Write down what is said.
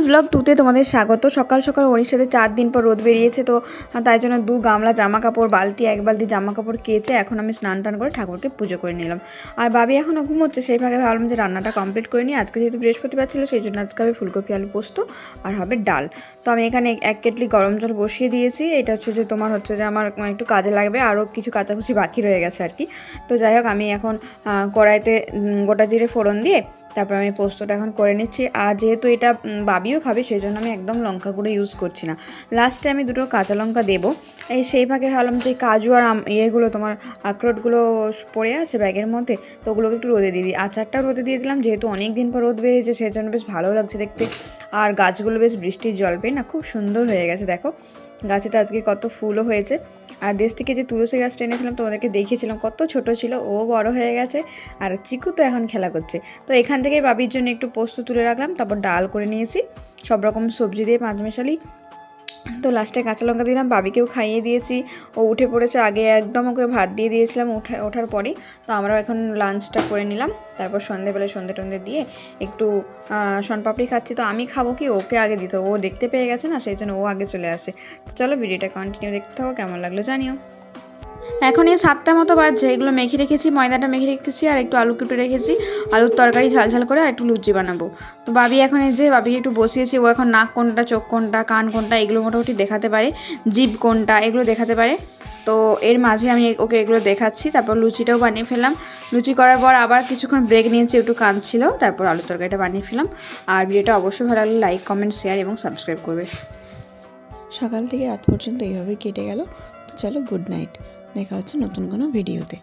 Blog 2তে তোমাদের স্বাগত। সকাল সকাল ওড়িশাতে 4 দিন পর রোদ বেরিয়েছে, তো তাই জন্য 2 গামলা জামা কাপড়, বালতি 1 বালতি জামা কাপড় কেচে এখন আমি স্নান টান করে ঠাকুরকে পুজো করে নিলাম। আর বাবি এখনও ঘুমোচ্ছে, সেই ভাগে ভাবলাম যে রান্নাটা কমপ্লিট করে নিই। আজকে যেহেতু বৃহস্পতিবার ছিল, সেই জন্য আজকে হবে ফুলকপি আলু পোস্ত আর হবে ডাল। তো আমি এখানে 1 কেটলি গরম জল বসিয়ে দিয়েছি। এটা হচ্ছে যে তোমার হচ্ছে যে আমার একটু কাজে লাগবে, আরও কিছু কাচাকুচি বাকি রয়ে গেছে আর কি। তো যাই হোক, আমি এখন কড়াইতে গোটা জিরে ফোড়ন দিয়ে তারপর আমি পোস্তটা এখন করে নিচ্ছি। আর যেহেতু এটা বাবিও খাবে, সেই জন্য আমি একদম লঙ্কা গুঁড়ো ইউজ করছি না। লাস্টে আমি 2টো কাঁচা লঙ্কা দেবো। এই সেই ভাগে ভাবলাম যে কাজু আর ইয়েগুলো তোমার আখরোটগুলো পড়ে আছে ব্যাগের মধ্যে, তো ওগুলোকে একটু রোদে দিয়ে দিই। আচারটাও রোদে দিয়ে দিলাম, যেহেতু অনেক দিন পর রোদ বেরিয়েছে, সেই জন্য বেশ ভালো লাগছে দেখতে। আর গাছগুলো বেশ বৃষ্টির জল পেয়ে না খুব সুন্দর হয়ে গেছে। দেখো গাছেতে আজকে কত ফুলও হয়েছে। আর দেশ থেকে যে তুলসী গাছটা এনেছিলাম তোমাদেরকে দেখিয়েছিলাম, কত ছোট ছিল, ও বড় হয়ে গেছে। আর চিকু তো এখন খেলা করছে। তো এখান থেকে বাবির জন্য একটু পোস্ত তুলে রাখলাম, তারপর ডাল করে নিয়েছি সব রকম সবজি দিয়ে পাঁচমেশালি। তো লাস্টে কাঁচা লঙ্কা দিলাম, বাবিকেও খাইয়ে দিয়েছি। ও উঠে পড়েছে, আগে একদম ওকে ভাত দিয়ে দিয়েছিলাম ওঠার পরেই। তো আমরাও এখন লাঞ্চটা করে নিলাম। তারপর সন্ধেবেলায় সন্ধে টন্ধে দিয়ে একটু শনপাপড়ি খাচ্ছি। তো আমি খাবো কি, ওকে আগে দিতে, ও দেখতে পেয়ে গেছে না, সেই জন্য ও আগে চলে আসে। তো চলো ভিডিওটা কন্টিনিউ দেখতে থাকো, কেমন লাগলো জানিও। এখন এই 7টা মতো বাজছে, এগুলো মেখে রেখেছি, ময়দাটা মেখে রেখেছি আর একটু আলু কেটে রেখেছি। আলুর তরকারি ঝাল করে আর একটু লুচি বানাবো। তো বাবি এখন এই যে বাবিকে একটু বসিয়েছি, ও এখন নাক কোনটা, চোখ কোনটা, কান কোনটা এগুলো মোটামুটি দেখাতে পারে, জিভ কোনটা এগুলো দেখাতে পারে। তো এর মাঝে আমি ওকে এগুলো দেখাচ্ছি। তারপর লুচিটাও বানিয়ে ফেললাম। লুচি করার পর আবার কিছুক্ষণ ব্রেক নিয়েছি, একটু কাঁদছিল, তারপর আলুর তরকারিটা বানিয়ে ফেললাম। আর ভিডিওটা অবশ্যই ভালো লাগলে লাইক, কমেন্ট, শেয়ার এবং সাবস্ক্রাইব করবে। সকাল থেকে রাত পর্যন্ত এইভাবে কেটে গেল। তো চলো, গুড নাইট, দেখা হচ্ছে নতুন কোনো ভিডিওতে।